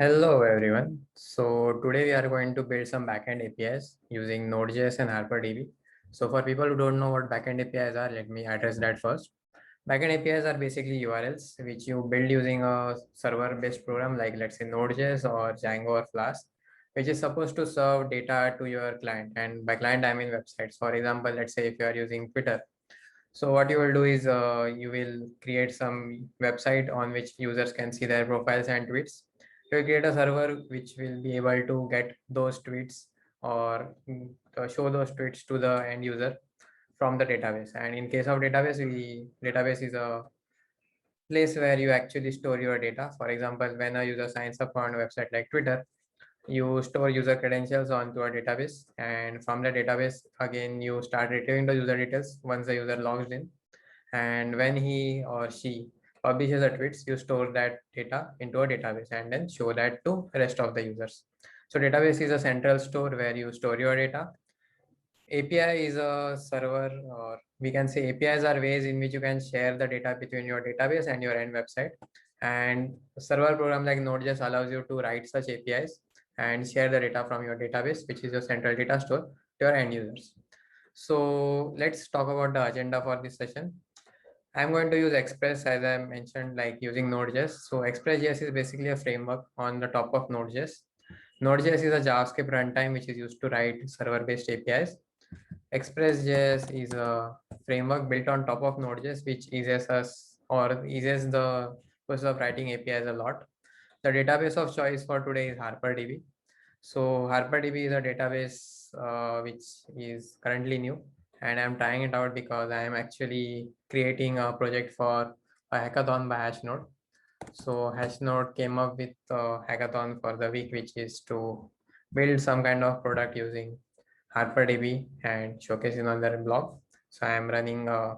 Hello everyone. So today we are going to build some backend APIs using Node.js and HarperDB. So for people who don't know what backend APIs are, let me address that first. Backend APIs are basically URLs which you build using a server-based program like let's say Node.js or Django or Flask, which is supposed to serve data to your client. And by client, I mean websites. For example, let's say if you are using Twitter. So what you will do is you will create some website on which users can see their profiles and tweets. You will create a server which will be able to get those tweets or show those tweets to the end user from the database. And in case of database, database is a place where you actually store your data. For example, when a user signs up on a website like Twitter, you store user credentials onto a database, and from the database again you start retrieving the user details once the user logs in, and when he or she publishes a tweets, you store that data into a database and then show that to rest of the users. So database is a central store where you store your data. API is a server, or we can say APIs are ways in which you can share the data between your database and your end website. And a server program like Node.js allows you to write such APIs and share the data from your database, which is your central data store, to your end users. So let's talk about the agenda for this session. I'm going to use Express as I mentioned, like using Node.js. So Express.js is basically a framework on the top of Node.js. Node.js is a JavaScript runtime which is used to write server-based APIs. Express.js is a framework built on top of Node.js, which eases us or eases the process of writing APIs a lot. The database of choice for today is HarperDB. So HarperDB is a database which is currently new, and I'm trying it out because I am actually creating a project for a hackathon by Hashnode. So Hashnode came up with a hackathon for the week, which is to build some kind of product using HarperDB and showcasing on their blog. So I am running a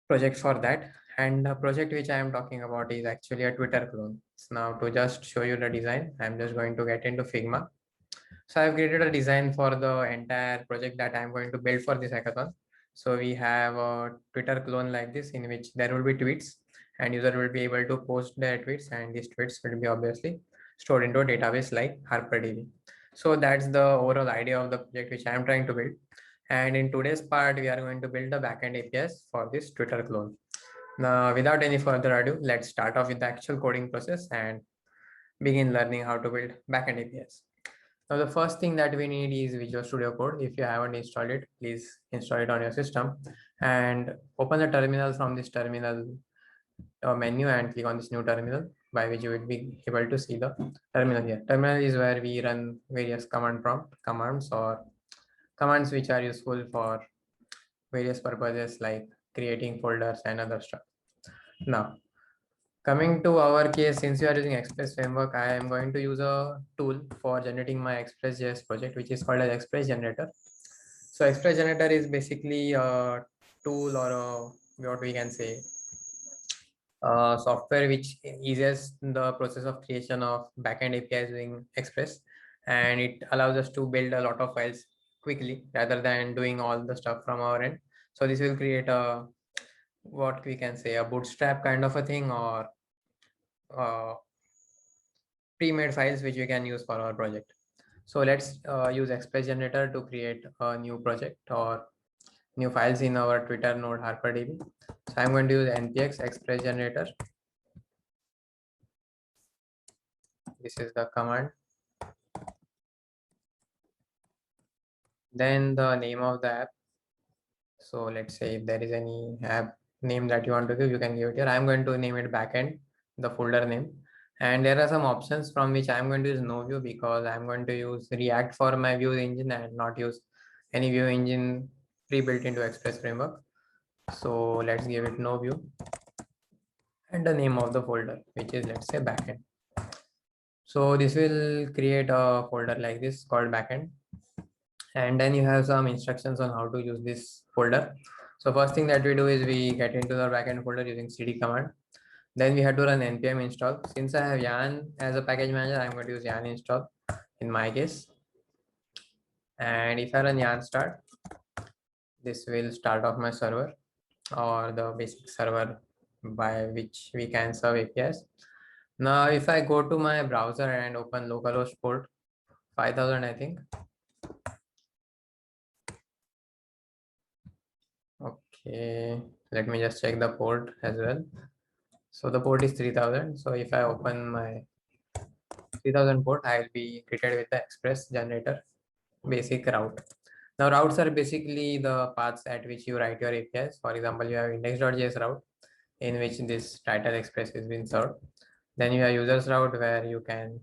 project for that. And the project which I am talking about is actually a Twitter clone. So now to just show you the design, I'm just going to get into Figma. So I've created a design for the entire project that I'm going to build for this hackathon. So we have a Twitter clone like this in which there will be tweets and user will be able to post their tweets, and these tweets will be obviously stored into a database like HarperDB. So that's the overall idea of the project which I'm trying to build. And in today's part, we are going to build the backend APIs for this Twitter clone. Now, without any further ado, let's start off with the actual coding process and begin learning how to build backend APIs. Now, the first thing that we need is Visual Studio Code. If you haven't installed it, please install it on your system and open the terminal from this terminal menu and click on this new terminal, by which you will be able to see the terminal here. Terminal is where we run various command prompt commands or commands which are useful for various purposes like creating folders and other stuff. Now, coming to our case, since we are using Express framework, I am going to use a tool for generating my Express.js project, which is called as Express Generator. So Express Generator is basically a tool or what we can say software which eases the process of creation of backend APIs using Express, and it allows us to build a lot of files quickly rather than doing all the stuff from our end. So this will create a what we can say a bootstrap kind of a thing, or pre-made files which we can use for our project. So let's use Express Generator to create a new project or new files in our Twitter node HarperDB. So I'm going to use npx Express Generator. This is the command. Then the name of the app. So let's say if there is any app name that you want to give, you can give it here. I'm going to name it backend, the folder name. And there are some options from which I'm going to use no view because I'm going to use React for my view engine and not use any view engine pre-built into Express framework. So let's give it no view and the name of the folder, which is let's say backend. So this will create a folder like this called backend. And then you have some instructions on how to use this folder. So first thing that we do is we get into the backend folder using cd command. Then we have to run npm install. Since I have yarn as a package manager, I'm going to use yarn install in my case. And if I run yarn start, this will start off my server or the basic server by which we can serve APIs. Now, if I go to my browser and open localhost port 5000, I think. Okay, let me just check the port as well. So the port is 3000. So if I open my 3000 port, I will be greeted with the express generator basic route. Now routes are basically the paths at which you write your APIs. For example, you have index.js route in which this title express is being served. Then you have users route where you can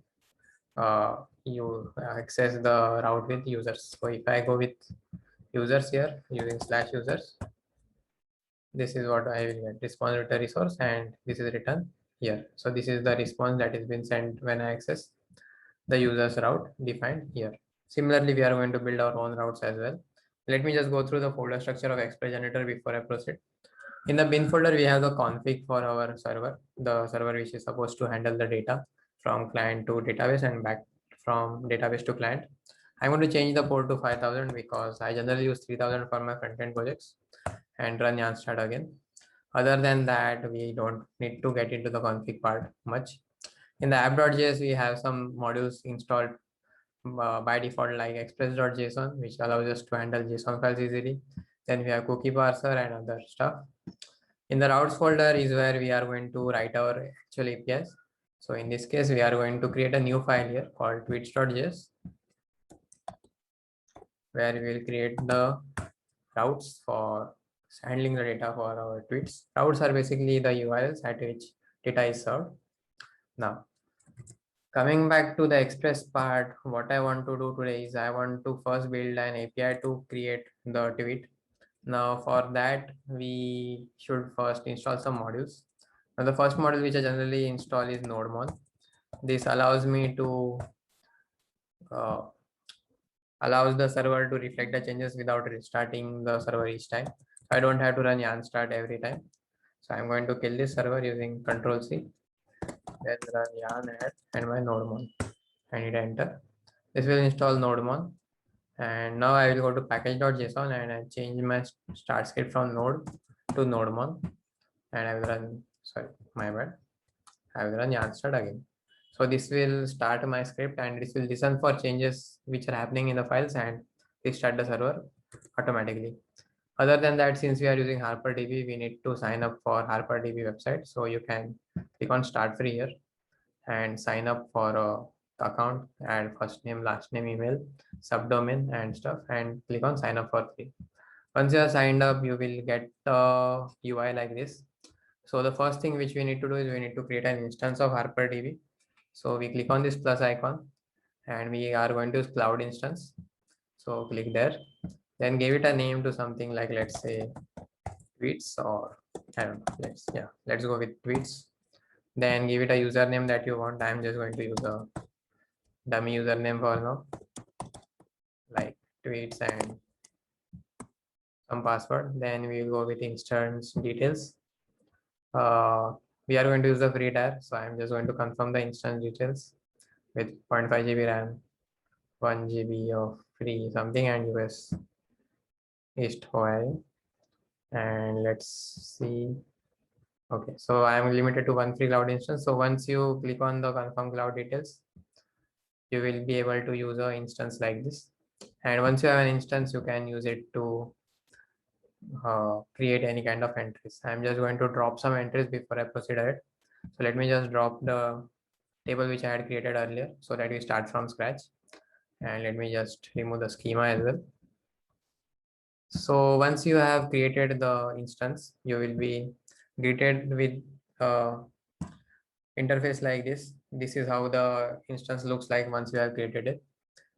you access the route with users. So if I go with users here using /users, this is what I will get, response with the resource, and this is written here. So this is the response that is been sent when I access the user's route defined here. Similarly, we are going to build our own routes as well. Let me just go through the folder structure of Express Generator before I proceed. In the bin folder, we have the config for our server, the server which is supposed to handle the data from client to database and back from database to client. I'm going to change the port to 5000 because I generally use 3000 for my front-end projects and run yarn start again. Other than that, we don't need to get into the config part much. In the app.js, we have some modules installed by default like express.json, which allows us to handle JSON files easily. Then we have cookie parser and other stuff. In the routes folder is where we are going to write our actual APIs. So in this case, we are going to create a new file here called tweets.js, where we will create the routes for handling the data for our tweets. Routes are basically the URLs at which data is served. Now, coming back to the express part, what I want to do today is I want to first build an API to create the tweet. Now for that, we should first install some modules. Now the first module which I generally install is NodeMon. This allows me to allows the server to reflect the changes without restarting the server each time. I don't have to run yarn start every time. So I'm going to kill this server using Control C, then run yarn add and my NodeMon. I need to enter. This will install NodeMon. And now I will go to package.json and I change my start script from node to NodeMon. And I will run, sorry, my bad. I will run yarn start again. So this will start my script and this will listen for changes which are happening in the files and restart the server automatically. Other than that, since we are using HarperDB, we need to sign up for HarperDB website. So you can click on start free here and sign up for a account, add first name, last name, email, subdomain and stuff, and click on sign up for free. Once you are signed up, you will get the UI like this. So the first thing which we need to do is we need to create an instance of HarperDB. So we click on this plus icon and we are going to use cloud instance. So click there, then give it a name to something like, let's say tweets, or I don't know, let's go with tweets. Then give it a username that you want. I'm just going to use a dummy username for now, like tweets and some password. Then we will go with instance details. We are going to use the free tier, so I'm just going to confirm the instance details with 0.5 GB RAM, 1 GB of free something, and US East Hawaii. And let's see. Okay, so I'm limited to one free cloud instance. So once you click on the confirm cloud details, you will be able to use an instance like this. And once you have an instance, you can use it to create any kind of entries. I'm just going to drop some entries before I proceed ahead. So let me just drop the table which I had created earlier so that we start from scratch. And let me just remove the schema as well. So once you have created the instance, you will be greeted with interface like this. This is how the instance looks like once you have created it.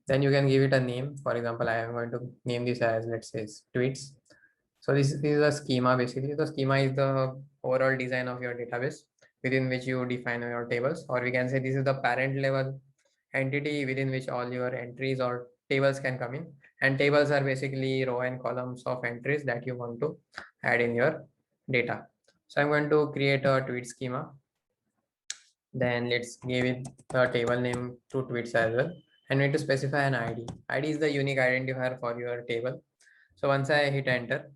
Then you can give it a name. For example, I am going to name this as, let's say, tweets. So this is a schema basically. The schema is the overall design of your database within which you define your tables, or we can say this is the parent level entity within which all your entries or tables can come in. And tables are basically row and columns of entries that you want to add in your data. So I'm going to create a tweet schema. Then let's give it a table name to tweets as well. And we need to specify an ID. ID is the unique identifier for your table. So once I hit enter,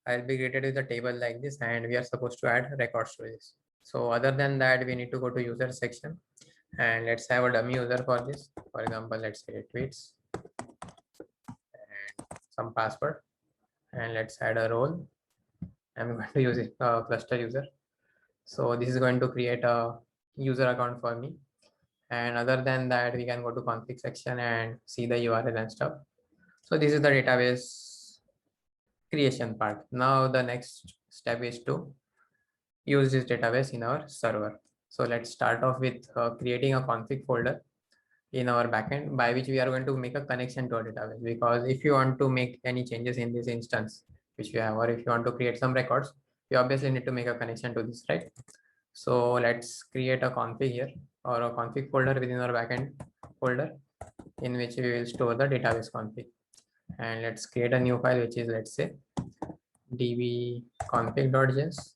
I'll be greeted with a table like this, and we are supposed to add records to this. So other than that, we need to go to user section and let's have a dummy user for this. For example, let's say tweets and some password, and let's add a role. I'm going to use it cluster user. So this is going to create a user account for me. And other than that, we can go to config section and see the URL and stuff. So this is the database creation part. Now the next step is to use this database in our server. So let's start off with creating a config folder in our backend by which we are going to make a connection to our database. Because if you want to make any changes in this instance, which we have, or if you want to create some records, you obviously need to make a connection to this, right? So let's create a config here or a config folder within our backend folder in which we will store the database config. And let's create a new file, which is, let's say, dbconfig.js.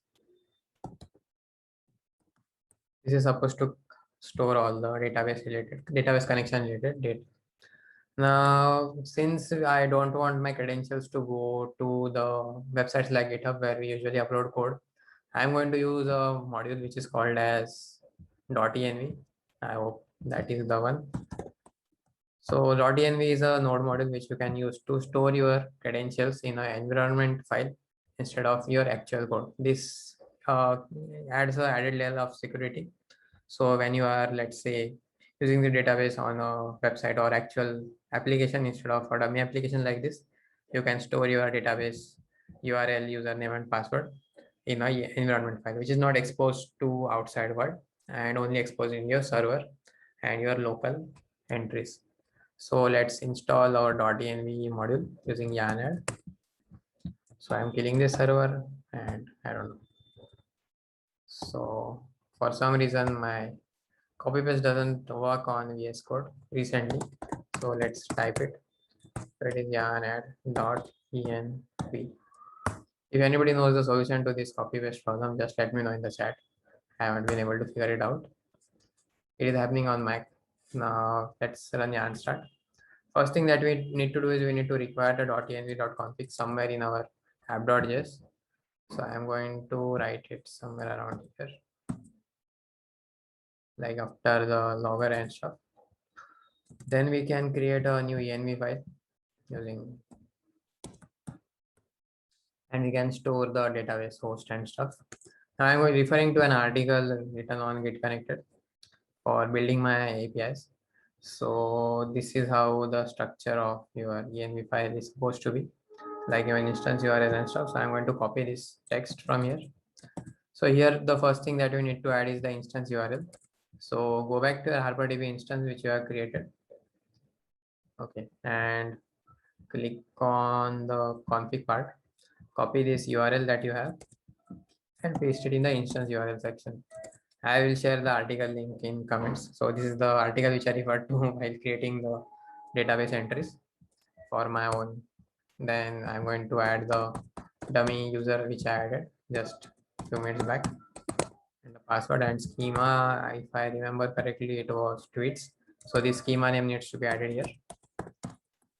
This is supposed to store all the database connection related data. Now, since I don't want my credentials to go to the websites like GitHub where we usually upload code, I'm going to use a module which is called as .env. I hope that is the one. So .env is a node module which you can use to store your credentials in an environment file instead of your actual code. This adds an added layer of security. So when you are, let's say, using the database on a website or actual application instead of a dummy application like this, you can store your database URL, username, and password in a environment file, which is not exposed to outside world and only exposed in your server and your local entries. So let's install our .env module using YAML. So I'm killing this server and I don't know. So for some reason my copy paste doesn't work on VS Code recently. So let's type it. So it is yarn.env. If anybody knows the solution to this copy paste problem, just let me know in the chat. I haven't been able to figure it out. It is happening on Mac. Now let's run yarn start. First thing that we need to do is we need to require the .env.config somewhere in our app.js. So I'm going to write it somewhere around here, like after the logger and stuff. Then we can create a new env file using, and we can store the database host and stuff. Now I'm referring to an article written on Git Connected for building my APIs. So this is how the structure of your env file is supposed to be, like your instance URL and stuff. So I'm going to copy this text from here. So here the first thing that we need to add is the instance URL. So go back to the HarperDB instance which you have created. Okay, and click on the config part. Copy this URL that you have and paste it in the instance URL section. I will share the article link in comments. So this is the article which I referred to while creating the database entries for my own. Then I'm going to add the dummy user which I added just a few minutes back, and the password and schema. If I remember correctly, it was tweets. So this schema name needs to be added here.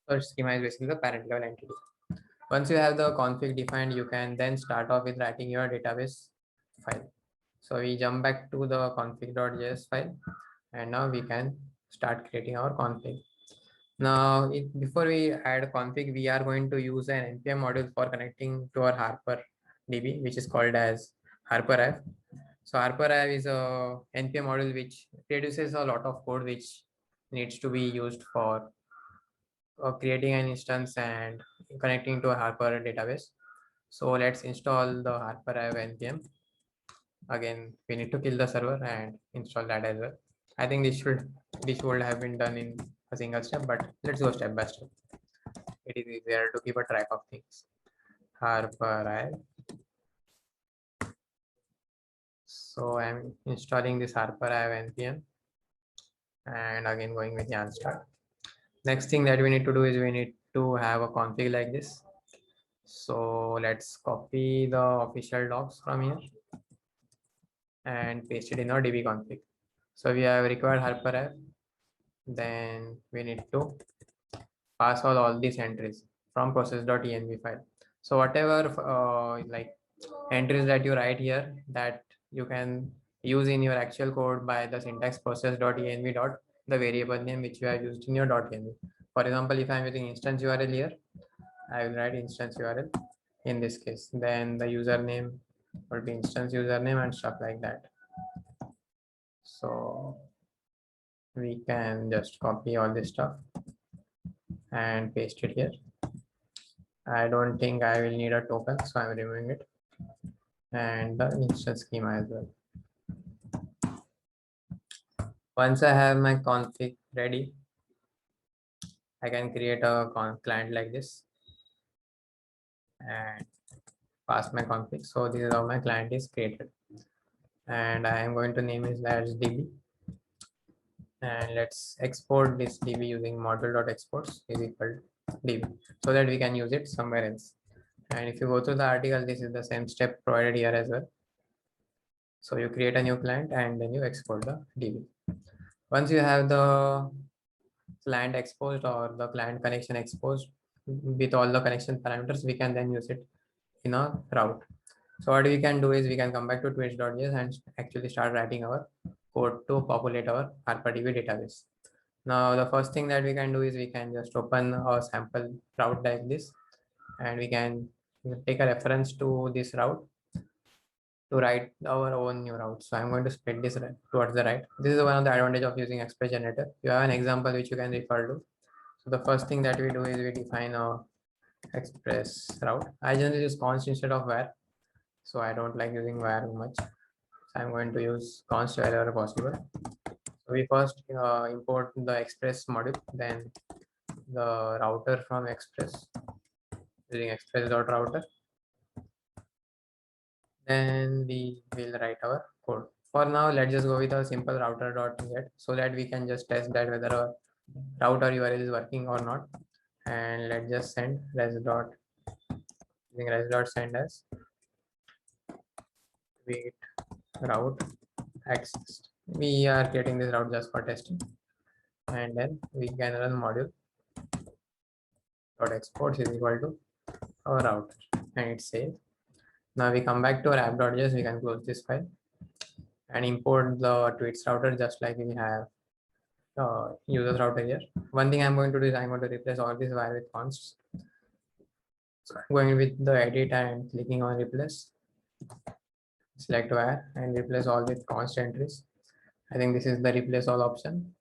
So schema is basically the parent level entity. Once you have the config defined, you can then start off with writing your database file. So we jump back to the config.js file, and now we can start creating our config. Now, before we add config, we are going to use an npm module for connecting to our Harper DB, which is called as HarperIve. So HarperIve is a npm module which reduces a lot of code which needs to be used for creating an instance and connecting to a Harper database. So let's install the HarperIve npm. Again, we need to kill the server and install that as well. I think this would have been done in a single step, but let's go step by step. It is easier to keep a track of things. HarperIve. So I'm installing this HarperIve npm and again going with yarn start. Next thing that we need to do is we need to have a config like this. So let's copy the official docs from here and paste it in our db config. So we have required HarperIve. Then we need to pass all these entries from process.env file. So whatever like entries that you write here, that you can use in your actual code by the syntax process.env dot the variable name which you have used in your .env. For example, if I'm using instance URL here, I will write instance URL in this case. Then the username will be instance username and stuff like that. So we can just copy all this stuff and paste it here. I don't think I will need a token, so I'm removing it, and the instance schema as well. Once I have my config ready, I can create a client like this and pass my config. So this is how my client is created, and I am going to name it as db, and let's export this db using module.exports is equal to db so that we can use it somewhere else. And if you go through the article, this is the same step provided here as well. So you create a new client and then you export the db. Once you have the client exposed or the client connection exposed with all the connection parameters, we can then use it in a route. So what we can do is we can come back to twitch.js and actually start writing our code to populate our HarperDB database. Now the first thing that we can do is we can just open a sample route like this, and we can take a reference to this route to write our own new route. So I'm going to split this towards the right. This is one of the advantage of using Express generator. You have an example which you can refer to. So the first thing that we do is we define a express route. I generally use const instead of var. So I don't like using var much. So I'm going to use const wherever possible. So we first import the express module, then the router from express using express.router. Then we will write our code. For now, let's just go with a simple router.get so that we can just test that whether a router URL is working or not. And let's just send res.send as wait route accessed. We are getting this route just for testing, and then we can run module dot exports is equal to our router, and it's saved. Now we come back to our app.js. We can close this file and import the tweets router just like we have users router here. One thing I'm going to do is I'm going to replace all this var with consts. So I'm going with the edit and clicking on replace, select var and replace all with const entries. I think this is the replace all option,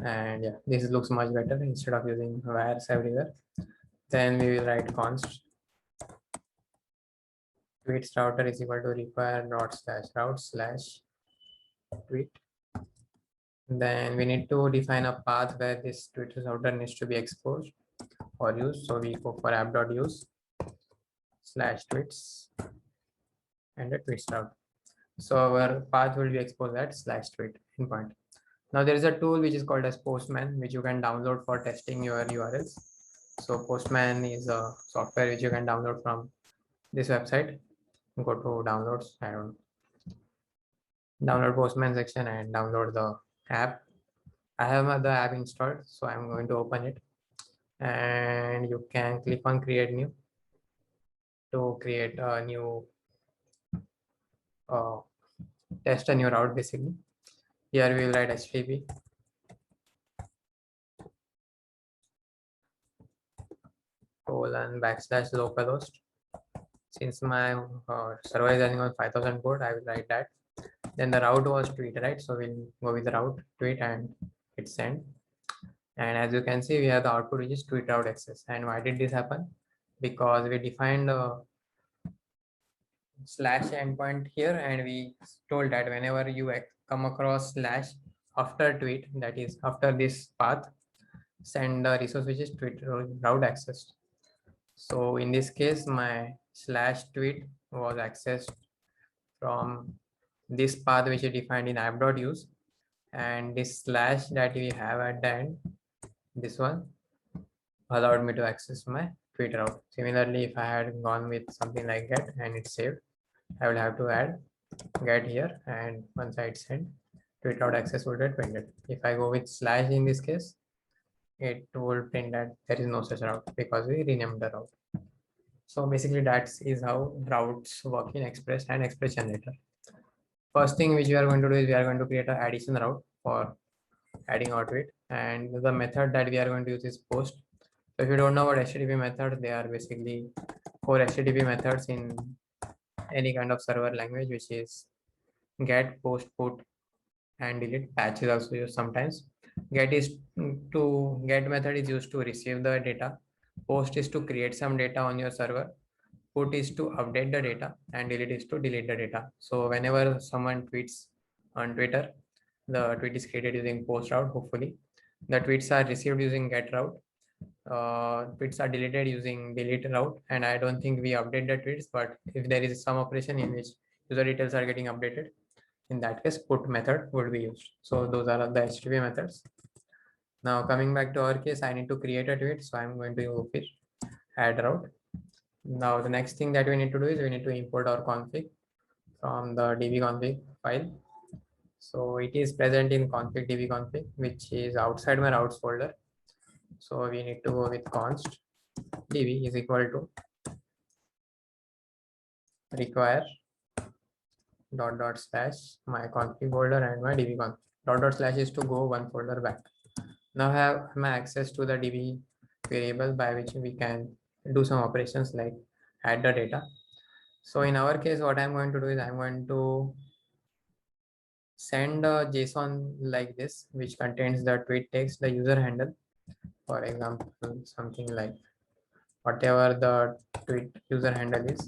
and yeah, this looks much better instead of using vars everywhere. Then we will write const tweets router is equal to require dot slash route slash tweet. Then we need to define a path where this tweet router needs to be exposed or used. So we go for app.use slash tweets and a tweets route. So our path will be exposed at slash tweet endpoint. Now there is a tool which is called as Postman, which you can download for testing your URLs. So Postman is a software which you can download from this website. Go to downloads, I don't download Postman section and download the app. I have the app installed, so I'm going to open it, and you can click on create new to create a new test a new route. Basically here we will write http :/localhost. Since my server is running on 5000 port, I will write that. Then the route was tweet, right? So we'll go with the route tweet and hit send. And as you can see, we have the output which is tweet route access. And why did this happen? Because we defined a slash endpoint here, and we told that whenever you come across slash after tweet, that is after this path, send the resource which is tweet route accessed. So in this case, my slash tweet was accessed from this path which is defined in app.use, and this slash that we have at the end, this one allowed me to access my tweet route. Similarly, if I had gone with something like get and it's saved, I will have to add get here, and once I send, tweet route access will get printed. If I go with slash in this case, it will print that there is no such route because we renamed the route. So basically that is how routes work in Express and Express generator. first thing which we are going to do is we are going to create an addition route for adding our tweet, and the method that we are going to use is post. So if you don't know what HTTP method, they are basically 4 HTTP methods in any kind of server language, which is get, post, put, and delete. Patch is also used sometimes. Get method is used to receive the data. Post is to create some data on your server. Put is to update the data, and delete is to delete the data. So whenever someone tweets on Twitter, the tweet is created using post route. Hopefully, the tweets are received using get route. Tweets are deleted using delete route, and I don't think we update the tweets. But if there is some operation in which user details are getting updated, in that case, put method would be used. So those are the HTTP methods. Now coming back to our case, I need to create a tweet. So I'm going to go with add route. Now the next thing that we need to do is we need to import our config from the dbconfig file. So it is present in config dbconfig, which is outside my routes folder. So we need to go with const db is equal to require dot slash my config folder and my dbconfig. Dot slash is to go one folder back. Now I have my access to the db variable by which we can do some operations like add the data. So in our case, what I'm going to do is I'm going to send a JSON like this, which contains the tweet text, the user handle, for example, something like whatever the tweet user handle is,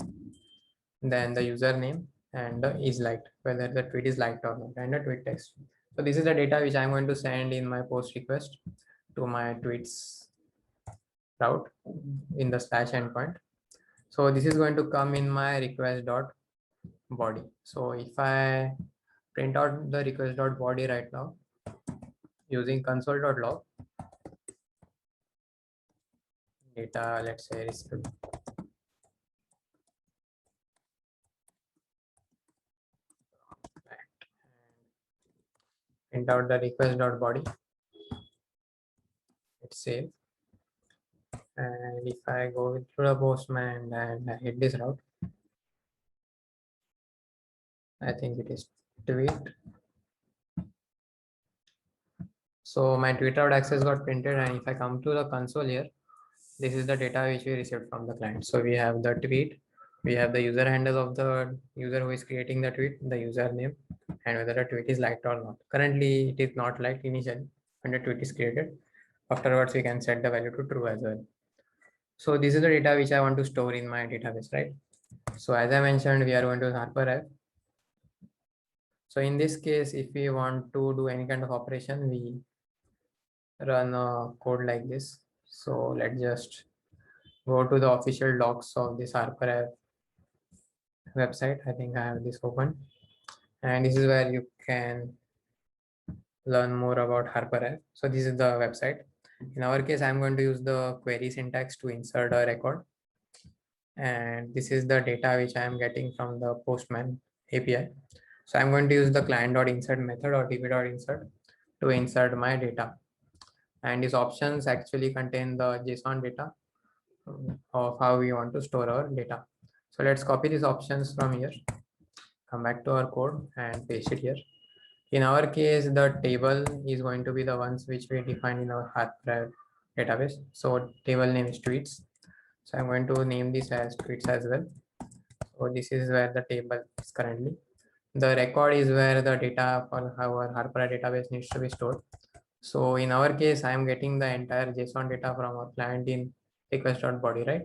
then the username and the is liked, whether the tweet is liked or not, and the tweet text. So this is the data which I'm going to send in my post request to my tweets route in the slash endpoint. So this is going to come in my request dot body. So if I print out the request dot body right now using console.log data, let's say received, print out the request dot body, it's save. And if I go with the postman and I hit this route, I think it is tweet. So my tweet route access got printed, and if I come to the console here, this is the data which we received from the client. So we have the tweet, we have the user handle of the user who is creating the tweet, the username, and whether the tweet is liked or not. Currently, it is not liked initially when the tweet is created. Afterwards, we can set the value to true as well. So this is the data which I want to store in my database, right? So as I mentioned, we are going to HarperF. So in this case, if we want to do any kind of operation, we run a code like this. So let's just go to the official docs of this HarperF website. I think I have this open, and this is where you can learn more about HarperF. So this is the website. In our case, I'm going to use the query syntax to insert a record, and this is the data which I am getting from the Postman API. So I'm going to use the client.insert method or db.insert to insert my data, and these options actually contain the JSON data of how we want to store our data. So let's copy these options from here, come back to our code and paste it here. In our case, the table is going to be the ones which we define in our HarperF database. So table name is tweets. So I'm going to name this as tweets as well. So this is where the table is currently. The record is where the data for our HarperF database needs to be stored. So in our case, I am getting the entire JSON data from our client in request.body, right?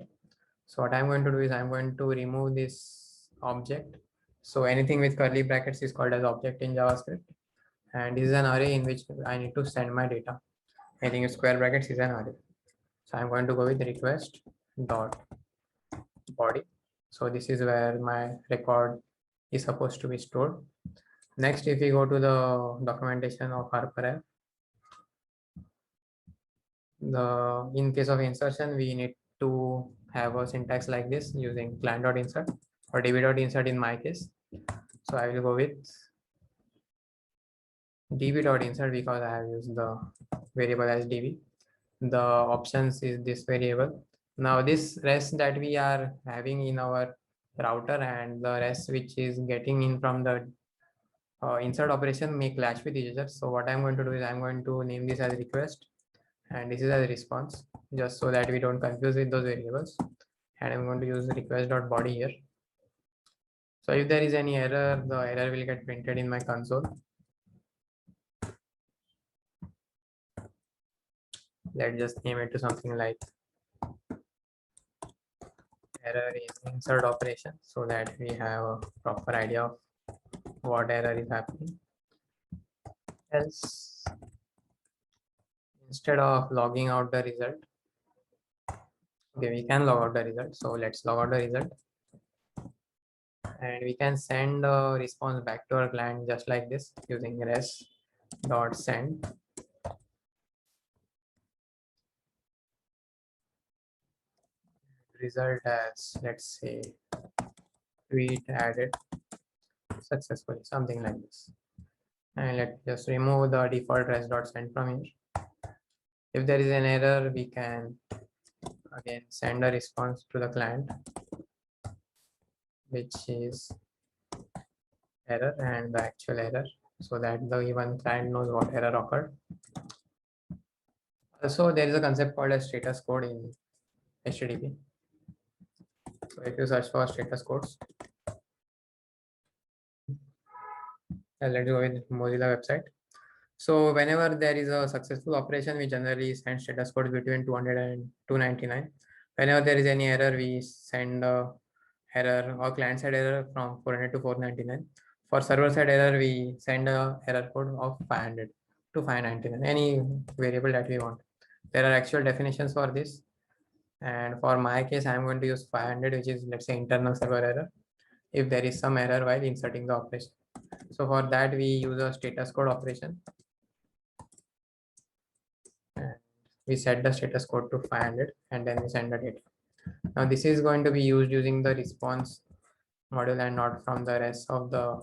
So what I'm going to do is I'm going to remove this object. So anything with curly brackets is called as object in JavaScript. And this is an array in which I need to send my data. I think square brackets is an array. So I'm going to go with request dot body. So this is where my record is supposed to be stored. Next, if we go to the documentation of HarperF, in case of insertion, we need to have a syntax like this using client.insert or db.insert in my case. So I will go with db.insert because I have used the variable as db. The options is this variable. Now this rest that we are having in our router and the rest which is getting in from the insert operation may clash with each other. So what I'm going to do is I'm going to name this as request and this is as response, just so that we don't confuse with those variables. And I'm going to use request.body here. So if there is any error, the error will get printed in my console. Let's just name it to something like error in insert operation, so that we have a proper idea of what error is happening. Else, instead of logging out the result, okay, we can log out the result. So let's log out the result. And we can send a response back to our client just like this using res.send. Result as, let's say, tweet added successfully, something like this. And let's just remove the default res.send from here. If there is an error, we can again send a response to the client, which is error and the actual error, so that the even client knows what error occurred. Also, there is a concept called as status code in HTTP. So if you search for status codes, let's go with Mozilla website. So whenever there is a successful operation, we generally send status codes between 200 and 299. Whenever there is any error, we send a error or client side error from 400 to 499. For server side error, we send a error code of 500 to 599, any variable that we want. There are actual definitions for this. And for my case, I'm going to use 500, which is, let's say, internal server error, if there is some error while inserting the operation. So for that, we use a status code operation. And we set the status code to 500 and then we send the data. Now this is going to be used using the response module and not from the rest of the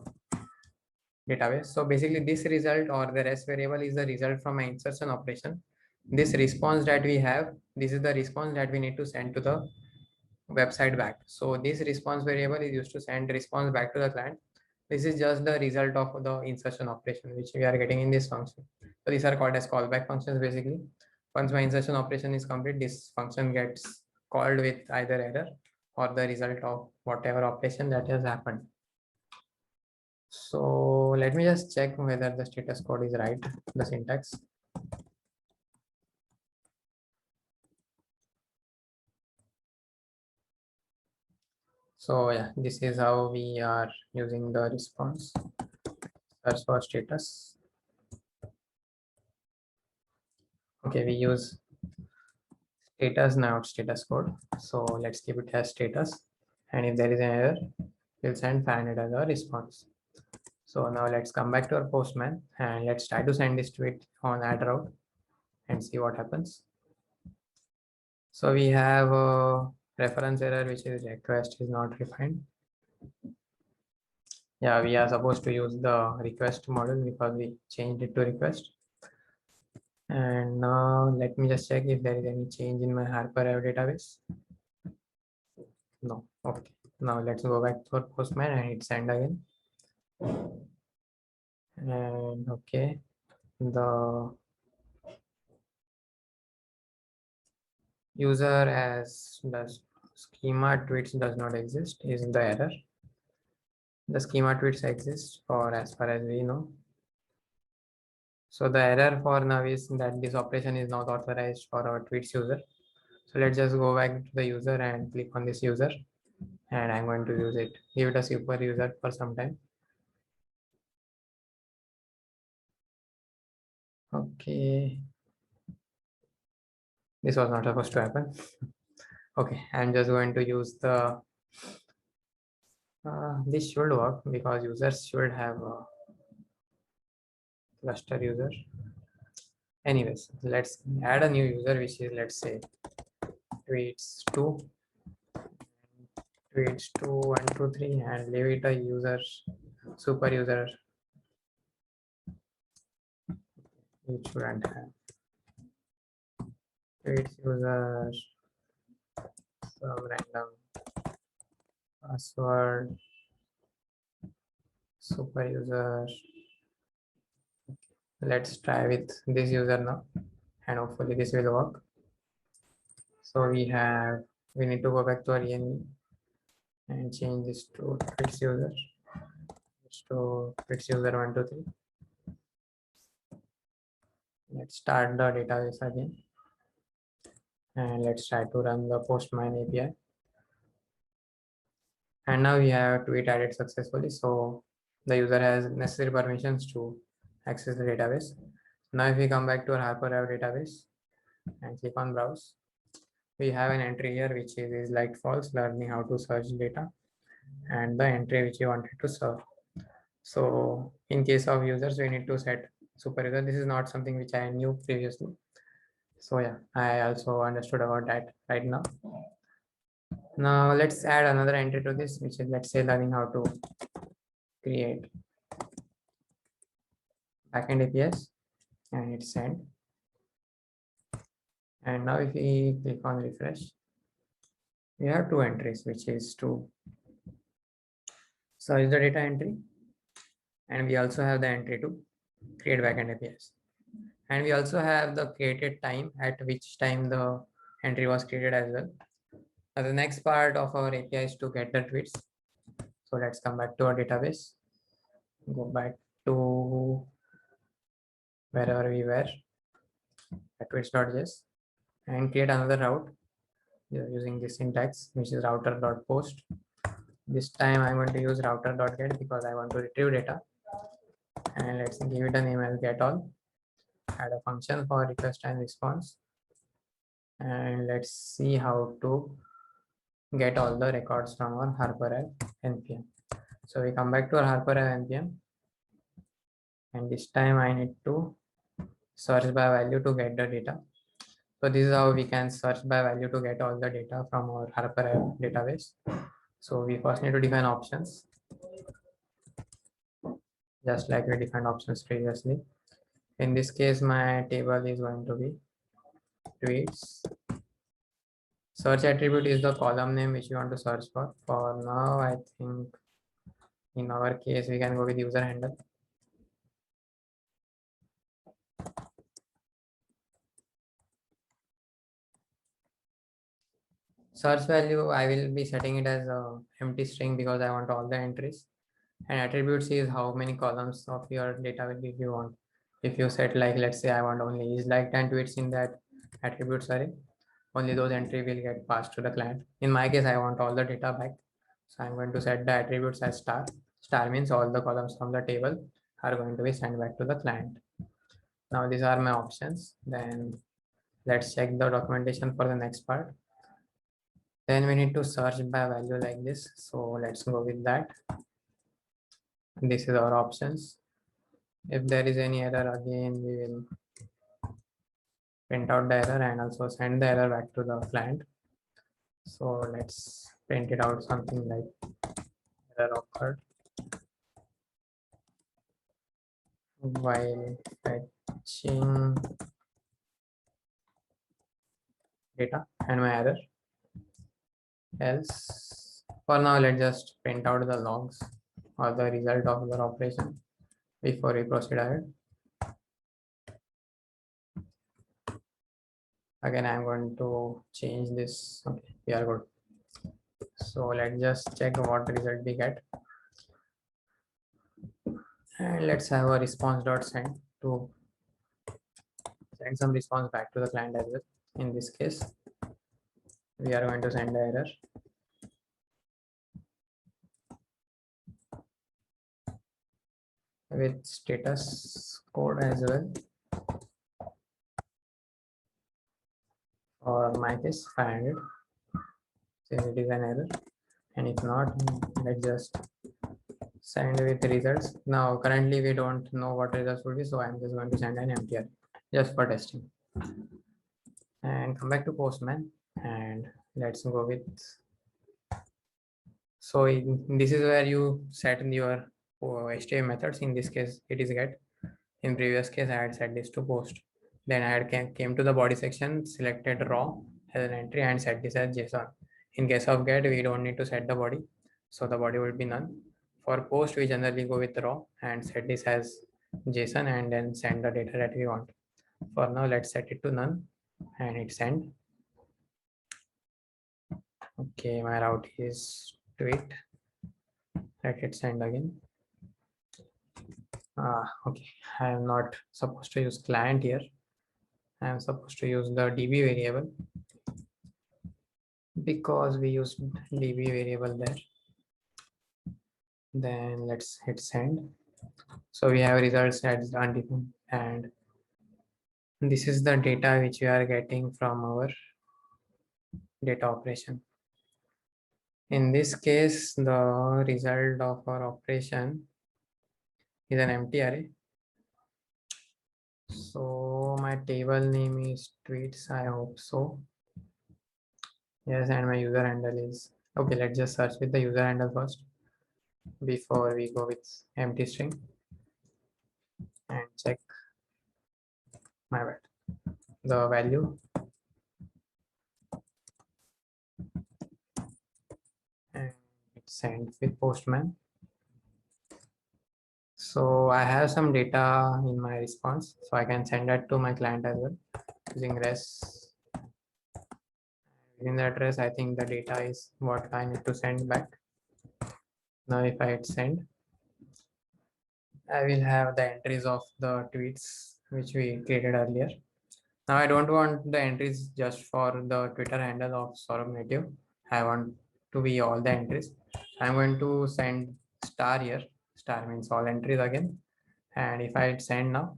database. So basically this result or the rest variable is the result from my insertion operation. This response that we have, this is the response that we need to send to the website back. So this response variable is used to send response back to the client. This is just the result of the insertion operation which we are getting in this function. So these are called as callback functions basically. Once my insertion operation is complete, this function gets called with either error or the result of whatever operation that has happened. So let me just check whether the status code is right, the syntax. So yeah, this is how we are using the response. Search for status. Okay, we use status, now status code. So let's keep it as status. And if there is an error, we'll send 500 as a response. So now let's come back to our Postman and let's try to send this tweet on add route and see what happens. So we have a reference error, which is request is not refined. Yeah, we are supposed to use the request model because we changed it to request. And now let me just check if there is any change in my HarperAve database. No. Okay. Now let's go back to our Postman and hit send again. And okay, the user as does schema tweets does not exist is the error. The schema tweets exist for as far as we know. So the error for now is that this operation is not authorized for our tweets user. So let's just go back to the user and click on this user. And I'm going to use it, give it a super user for some time. Okay. This was not supposed to happen. Okay, I'm just going to use the, this should work because users should have a cluster user. Anyways, let's add a new user, which is, let's say, tweets2, tweets2 1 2 3, and leave it a user, super user. It shouldn't have tweets user, some random password. super user. Let's try with this user now, and hopefully this will work. So we need to go back to our env and change this to fits user. So fits user 123. Let's start the database again, and let's try to run the Postman API. And now we have tweet added successfully. So the user has necessary permissions to access the database. Now if we come back to our HarperAve database and click on browse, we have an entry here which is like false, learning how to search data, and the entry which we wanted to serve. So in case of users, we need to set super user. This is not something which I knew previously. So yeah, I also understood about that right now. Now let's add another entry to this, which is, let's say, learning how to create backend APIs, and hit send. And now if we click on refresh, we have two entries, which is to search the data entry, and we also have the entry to create backend APIs. And we also have the created time at which time the entry was created as well. Now the next part of our API is to get the tweets. So let's come back to our database, go back to wherever we were at tweets.js, and create another route using this syntax, which is router.post. This time I'm going to use router.get because I want to retrieve data. And let's give it a name as getAll. Add a function for request and response. And let's see how to get all the records from our HarperAve npm. So we come back to our HarperAve npm, and this time I need to search by value to get the data. So this is how we can search by value to get all the data from our HarperAve database. So we first need to define options, just like we defined options previously. In this case, my table is going to be tweets. Search attribute is the column name which you want to search for. For now, I think in our case, we can go with user handle. Search value, I will be setting it as a empty string because I want all the entries. And attributes is how many columns of your data will be you want. If you set like, let's say I want only is like 10 tweets in that attributes array, only those entry will get passed to the client. In my case, I want all the data back. So I'm going to set the attributes as star. Star means all the columns from the table are going to be sent back to the client. Now these are my options. Then let's check the documentation for the next part. Then we need to search by value like this. So let's go with that. This is our options. If there is any error, again, we will print out the error and also send the error back to the client. So let's print it out something like error occurred while fetching data and my error. Else, for now, let's just print out the logs or the result of your operation before we proceed ahead. Again, I'm going to change this. Okay, we are good. So let's just check what result we get. And let's have a response.send to send some response back to the client as well. In this case, we are going to send the error. With status code as well. For my case, 500. Since it is an error, and if not, let's just send with results. Now currently we don't know what results will be, so I'm just going to send an empty array just for testing. And come back to Postman, and let's go with. So this is where you set your HTML methods. In this case, it is get. In previous case, I had set this to post. Then I had came to the body section, selected raw as an entry, and set this as JSON. In case of get, we don't need to set the body, so the body will be none. For post, we generally go with raw and set this as JSON and then send the data that we want. For now, let's set it to none and hit send. Okay, my route is tweet. Let it send again. Okay, I am not supposed to use client here. I am supposed to use the DB variable because we used DB variable there. Then let's hit send. So we have results as undefined, and this is the data which we are getting from our data operation. In this case, the result of our operation is an empty array. So my table name is tweets, I hope so. Yes, and my user handle is okay. Let's just search with the user handle first before we go with empty string and check my bad the value and send with postman. So I have some data in my response, so I can send that to my client as well using res. In the address, I think the data is what I need to send back. Now if I hit send, I will have the entries of the tweets which we created earlier. Now I don't want the entries just for the Twitter handle of Saurabh Native. I want to be all the entries. I'm going to send star here. Star means all entries again. And if I hit send now,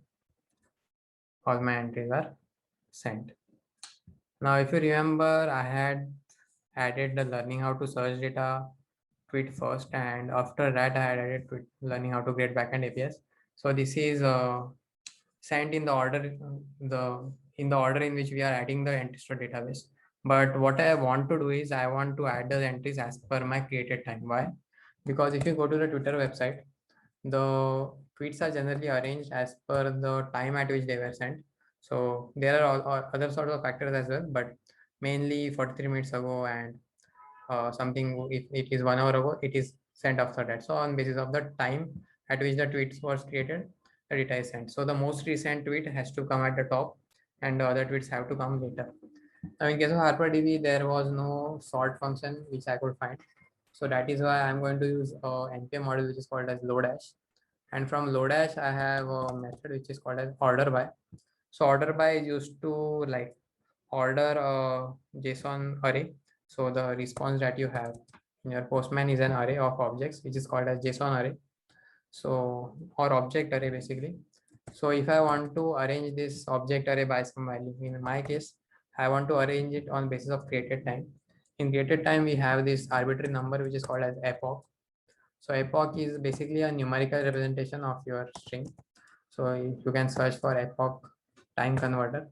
all my entries are sent. Now, if you remember, I had added the learning how to search data tweet first, and after that, I had added tweet, learning how to create backend APIs. So this is sent in the order the order in which we are adding the entries to database. But what I want to do is I want to add the entries as per my created time. Why? Because if you go to the Twitter website, the tweets are generally arranged as per the time at which they were sent. So there are all other sorts of factors as well, but mainly 43 minutes ago and something if it is 1 hour ago, it is sent after that. So on basis of the time at which the tweets was created, the data is sent. So the most recent tweet has to come at the top and the other tweets have to come later. Now in case of HarperDB, there was no sort function which I could find. So that is why I'm going to use a NPM model which is called as Lodash. And from Lodash, I have a method which is called as order by. So order by is used to like order a JSON array. So the response that you have in your Postman is an array of objects, which is called as JSON array. So or object array basically. So if I want to arrange this object array by some value, in my case, I want to arrange it on basis of created time. In created time, we have this arbitrary number which is called as epoch. So epoch is basically a numerical representation of your string. So you can search for epoch time converter,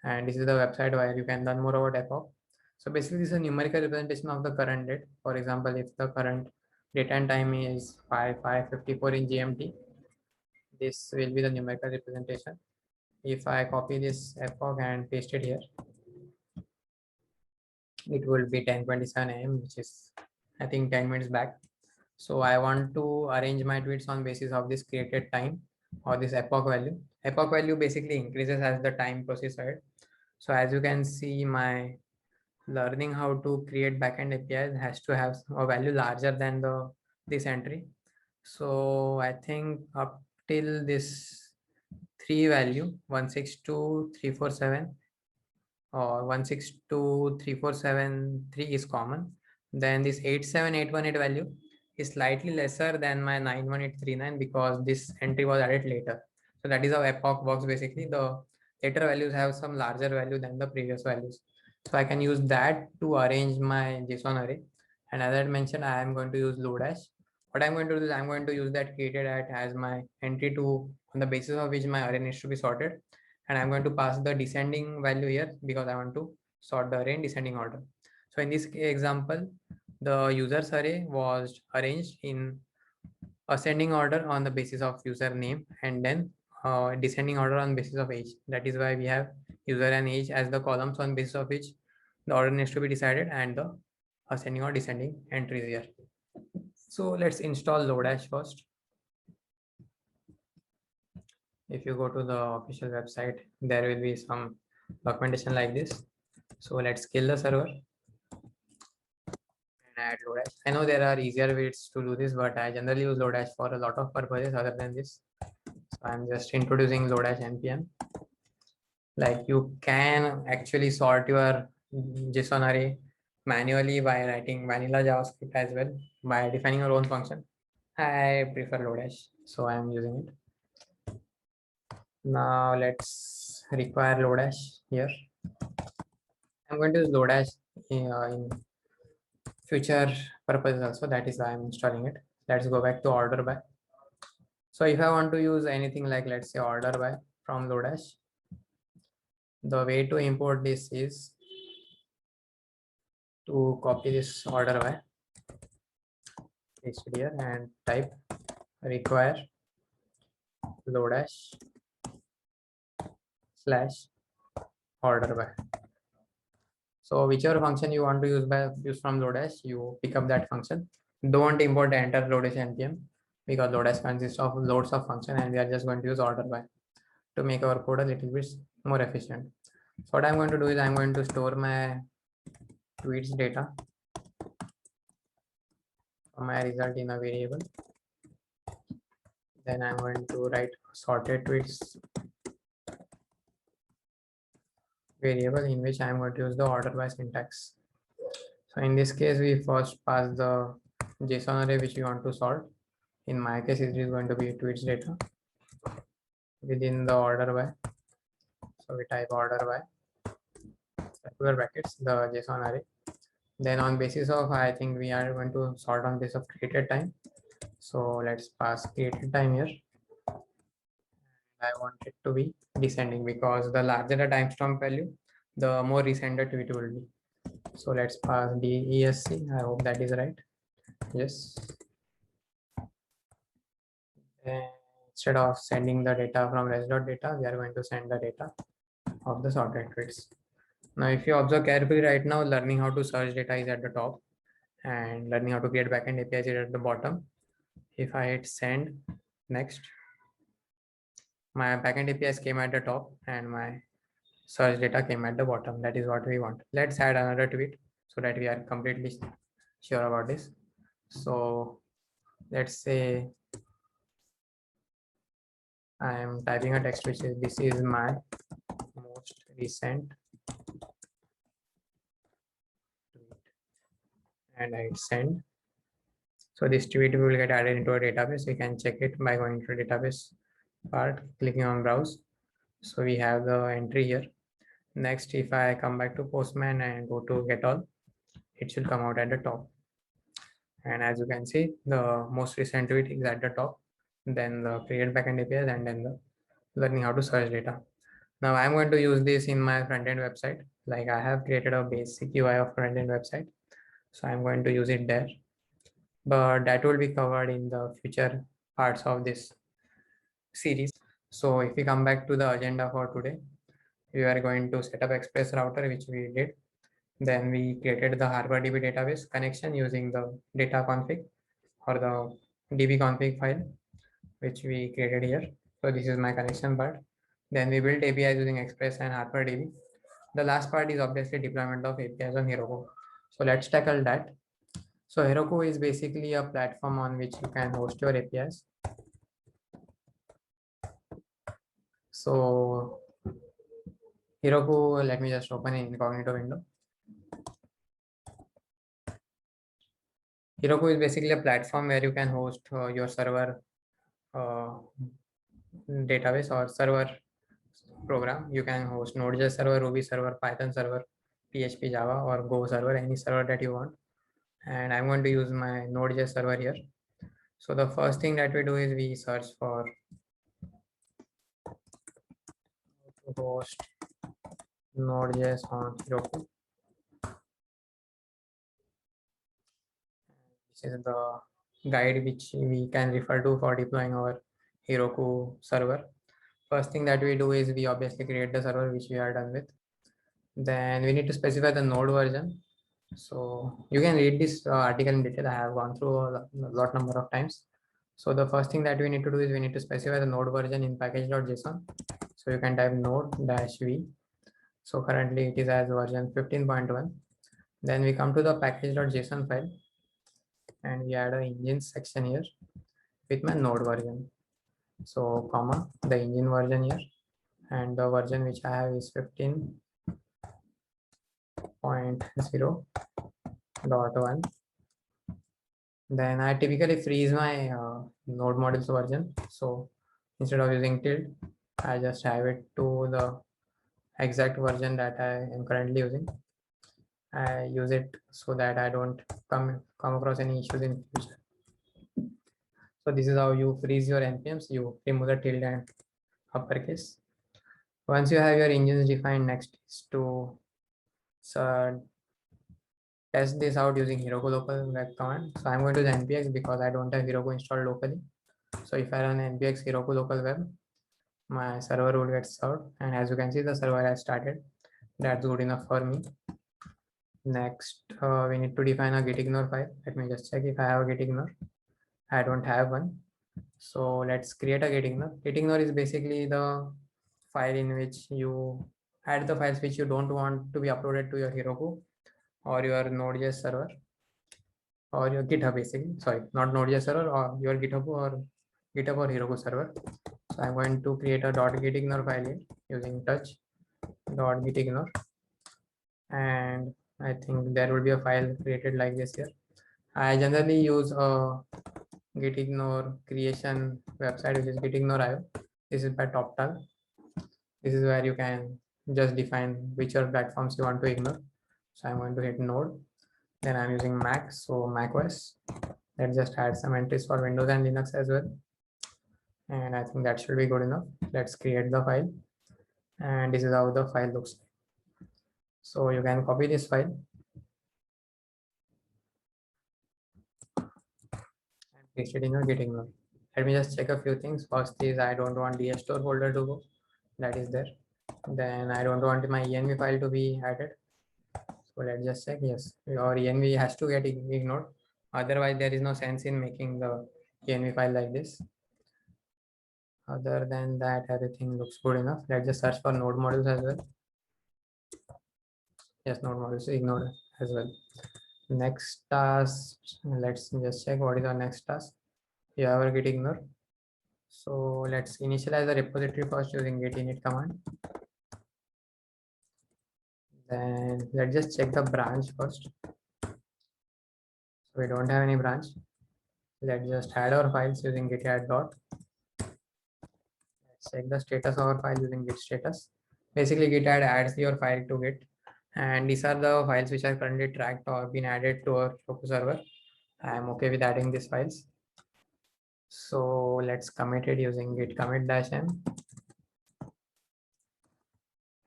and this is the website where you can learn more about epoch. So basically, this is a numerical representation of the current date. For example, if the current date and time is 5:54 in GMT, this will be the numerical representation. If I copy this epoch and paste it here, it will be 10:27 a.m., which is I think 10 minutes back. So I want to arrange my tweets on basis of this created time or this epoch value. Epoch value basically increases as the time process ahead. So as you can see, my learning how to create backend APIs has to have a value larger than the this entry. So I think up till this 3 value 162.347 or 162.347.3 is common. Then this 87818 value is slightly lesser than my 91839 because this entry was added later. So that is how epoch works basically. The later values have some larger value than the previous values. So I can use that to arrange my JSON array. And as I mentioned, I am going to use Lodash. What I'm going to do is I'm going to use that created at as my entry to on the basis of which my array needs to be sorted. And I'm going to pass the descending value here because I want to sort the array in descending order. So in this example, the users array was arranged in ascending order on the basis of user name and then descending order on basis of age. That is why we have user and age as the columns on basis of which the order needs to be decided and the ascending or descending entries here. So let's install Lodash first. If you go to the official website, there will be some documentation like this. So let's kill the server and add Lodash. I know there are easier ways to do this, but I generally use Lodash for a lot of purposes other than this. So I'm just introducing Lodash npm. Like you can actually sort your JSON array manually by writing vanilla JavaScript as well by defining your own function. I prefer Lodash, so I'm using it. Now let's require Lodash here. I'm going to use Lodash in future purposes also. That is why I'm installing it. Let's go back to order by. So if I want to use anything like, let's say, order by from Lodash, the way to import this is to copy this order by, paste it here and type require Lodash / order by. So whichever function you want to use from Lodash, you pick up that function. Don't import the entire Lodash npm because Lodash consists of loads of function and we are just going to use order by to make our code a little bit more efficient. So what I'm going to do is I'm going to store my tweets data from my result in a variable. Then I'm going to write sorted tweets variable in which I'm going to use the order by syntax. So in this case, we first pass the JSON array which we want to sort. In my case, it is going to be tweets data within the order by. So we type order by circular brackets, the JSON array. Then on basis of, I think we are going to sort on basis of created time. So let's pass created time here. I want it to be descending because the larger the timestamp value, the more recent the tweet will be. So let's pass DESC. I hope that is right. Yes. And instead of sending the data from res.data, we are going to send the data of the sorted tweets. Now, if you observe carefully right now, learning how to search data is at the top and learning how to create backend APIs is at the bottom. If I hit send next, my backend APIs came at the top and my search data came at the bottom. That is what we want. Let's add another tweet so that we are completely sure about this. So let's say I am typing a text which is, this is my most recent tweet, and I send. So this tweet will get added into a database. You can check it by going to database part, clicking on browse. So we have the entry here. Next, if I come back to Postman and go to get all, it should come out at the top. And as you can see, the most recent tweet is at the top, then the create backend APIs, and then the learning how to search data. Now I'm going to use this in my front-end website. Like I have created a basic UI of front-end website. So I'm going to use it there, but that will be covered in the future parts of this series. So if we come back to the agenda for today, we are going to set up Express router, which we did. Then we created the HarperDB database connection using the data config or the db config file, which we created here. So this is my connection part. Then we built APIs using Express and HarperDB. The last part is obviously deployment of APIs on Heroku. So let's tackle that. So Heroku is basically a platform on which you can host your APIs. So Heroku, let me just open an incognito window. Heroku is basically a platform where you can host your server database or server program. You can host Node.js server, Ruby server, Python server, PHP, Java, or Go server, any server that you want. And I'm going to use my Node.js server here. So the first thing that we do is we search for host Node.js on Heroku. This is the guide which we can refer to for deploying our Heroku server. First thing that we do is we obviously create the server which we are done with. Then we need to specify the node version. So you can read this article in detail. I have gone through a lot number of times. So the first thing that we need to do is we need to specify the node version in package.json. So you can type node-v. So currently it is as version 15.1. Then we come to the package.json file and we add a engine section here with my node version. So comma the engine version here, and the version which I have is 15.0.1. Then I typically freeze my node modules version. So instead of using tilde, I just have it to the exact version that I am currently using. I use it so that I don't come across any issues in future. So this is how you freeze your npms. You remove the tilde and uppercase. Once you have your engines defined, next is to test this out using Heroku local web command. So I'm going to the npx because I don't have Heroku installed locally. So if I run npx Heroku local web, my server will get served, and as you can see, the server has started. That's good enough for me. Next, we need to define a gitignore file. Let me just check if I have a gitignore. I don't have one. So let's create a gitignore. Gitignore is basically the file in which you add the files which you don't want to be uploaded to your Heroku or your Node.js server or your GitHub, basically. Sorry, not Node.js server, or your GitHub or Heroku server. So I'm going to create a .gitignore file here using touch.gitignore, and I think there will be a file created like this here. I generally use a gitignore creation website, which is gitignore.io. This is by TopTal. This is where you can just define which are platforms you want to ignore. So I'm going to hit node. Then I'm using Mac, so macOS. Let's just add some entries for Windows and Linux as well. And I think that should be good enough. Let's create the file. And this is how the file looks like. So you can copy this file and paste it in your gitignore. Let me just check a few things. First is I don't want dstore folder to go. That is there. Then I don't want my env file to be added. So let's just check. Yes, your env has to get ignored. Otherwise, there is no sense in making the env file like this. Other than that, everything looks good enough. Let's just search for node modules as well. Yes, node modules ignored as well. Next task, let's just check what is our next task. You have a git ignore. So let's initialize the repository first using git init command. Then let's just check the branch first. So we don't have any branch. Let's just add our files using git add dot. Let's check the status of our file using git status. Basically, git add adds your file to git, and these are the files which are currently tracked or been added to our Heroku server. I am okay with adding these files. So let's commit it using git commit -m,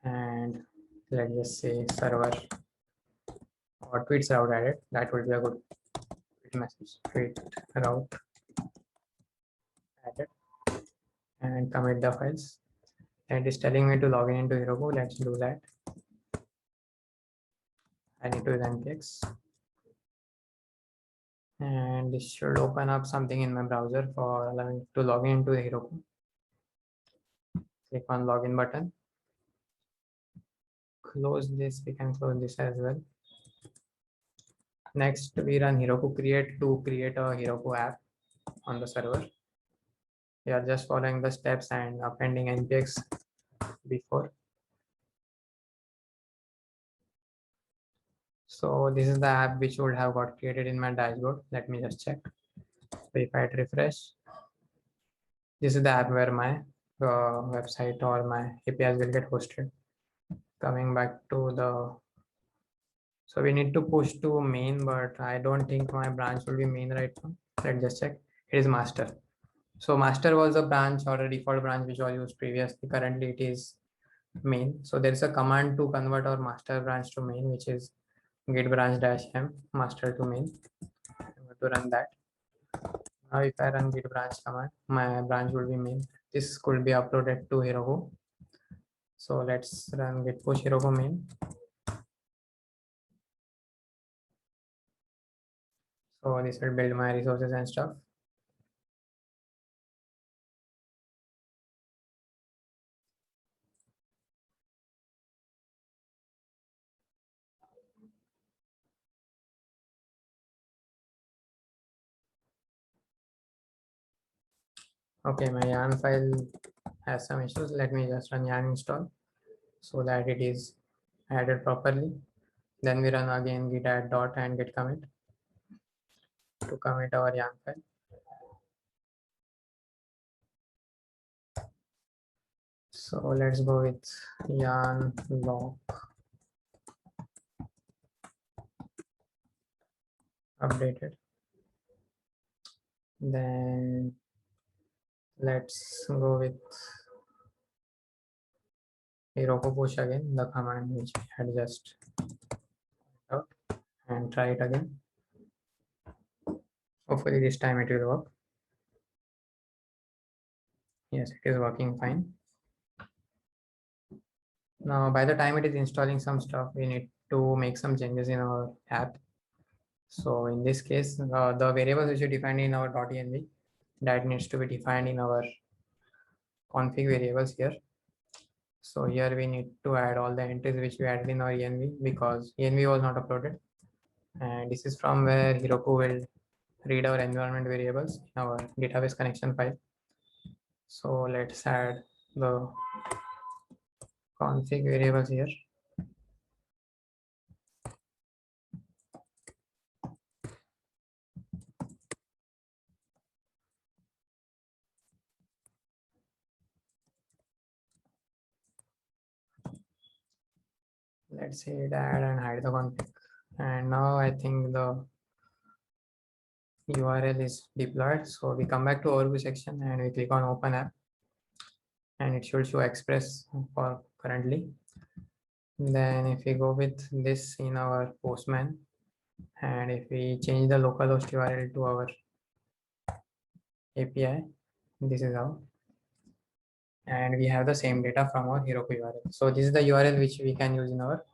and let's just say server or tweets route added. That would be a good message. Tweet route added, and commit the files. And it's telling me to log in into Heroku. Let's do that. I need to use npx, and this should open up something in my browser for allowing to log in into Heroku. Click on login button. Close this. We can close this as well. Next, we run Heroku create to create a Heroku app on the server. We are just following the steps and appending npx before. So this is the app which would have got created in my dashboard. Let me just check. So if I refresh, this is the app where my website or my APIs will get hosted. Coming back to the, so we need to push to main, but I don't think my branch will be main right now. Let's just check. It is master. So master was a branch or a default branch which was used previously. Currently it is main. So there is a command to convert our master branch to main, which is git branch -m master to main. I'm going to run that. Now if I run git branch command, my branch will be main. This could be uploaded to Heroku. So let's run git push Heroku main. So this will build my resources and stuff. Okay, my yarn file has some issues. Let me just run yarn install so that it is added properly. Then we run again git add dot and git commit to commit our yarn file. So let's go with yarn lock updated. Then let's go with Heroku push again, the command which we had just out, and try it again. Hopefully this time it will work. Yes, it is working fine. Now, by the time it is installing some stuff, we need to make some changes in our app. So in this case, the variables which we defined in our .env, that needs to be defined in our config variables here. So here we need to add all the entries which we added in our env because env was not uploaded. And this is from where Heroku will read our environment variables in our database connection file. So let's add the config variables here. Let's hit add and hide the config. And now I think the URL is deployed. So we come back to overview section and we click on open app and it should show express for currently. Then if we go with this in our Postman and if we change the localhost URL to our API, this is how. And we have the same data from our Heroku URL. So this is the URL which we can use in our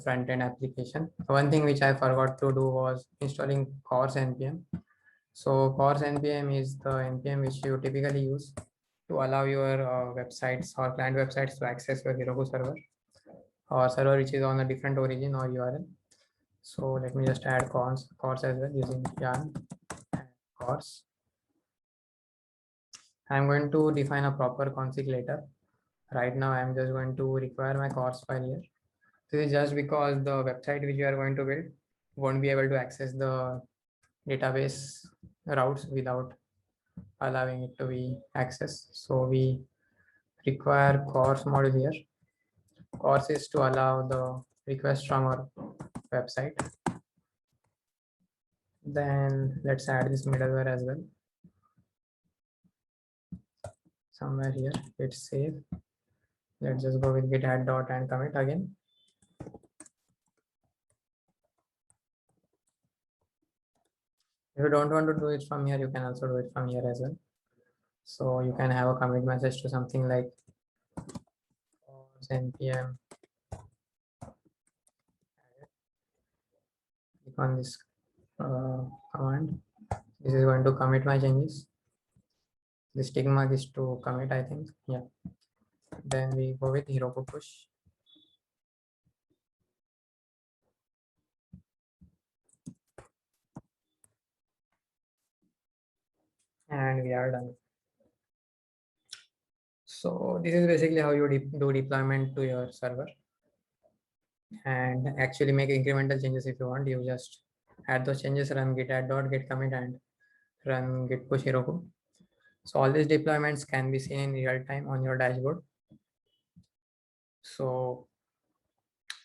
front-end application. One thing which I forgot to do was installing CORS npm. So CORS npm is the npm which you typically use to allow your websites or client websites to access your Heroku server or server which is on a different origin or URL. So let me just add CORS as well using yarn and CORS. I'm going to define a proper config later. Right now, I'm just going to require my CORS file here. This is just because the website which you are going to build won't be able to access the database routes without allowing it to be accessed. So we require CORS module here. CORS is to allow the request from our website. Then let's add this middleware as well. Somewhere here, it's safe. Let's just go with git add dot and commit again. If you don't want to do it from here, you can also do it from here as well. So you can have a commit message to something like npm. Click on this command. This is going to commit my changes. This tick mark is to commit, I think. Yeah. Then we go with Heroku push. And we are done. So this is basically how you do deployment to your server. And actually make incremental changes if you want. You just add those changes, run git add dot git commit and run git push Heroku. So all these deployments can be seen in real time on your dashboard. So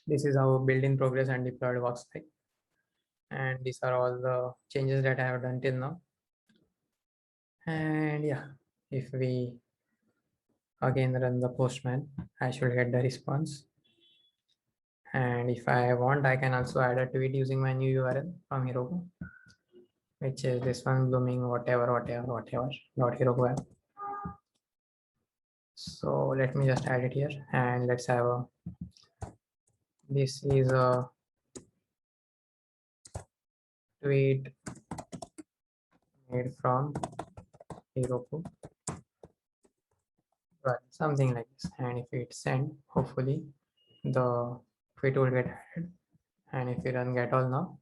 this is how build in progress and deployed works like. And these are all the changes that I have done till now. And yeah, if we again run the Postman, I should get the response. And if I want, I can also add a tweet using my new URL from Heroku, which is this one, blooming whatever dot Heroku app. So let me just add it here and let's have a, this is a tweet made from Heroku, well, something like this. And if it send, hopefully the tweet will get added. And if we run get all now,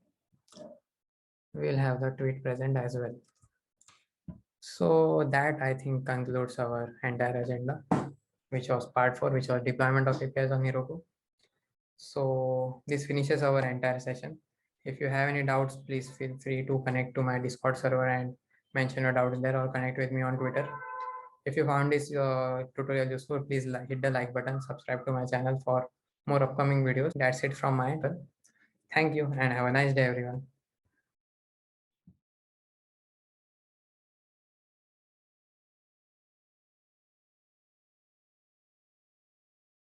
we'll have the tweet present as well. So that I think concludes our entire agenda, which was part 4, which was deployment of APIs on Heroku. So this finishes our entire session. If you have any doubts, please feel free to connect to my Discord server and mention your doubts there, or connect with me on Twitter. If you found this tutorial useful, please hit the like button, subscribe to my channel for more upcoming videos. That's it from my end. Thank you and have a nice day, everyone.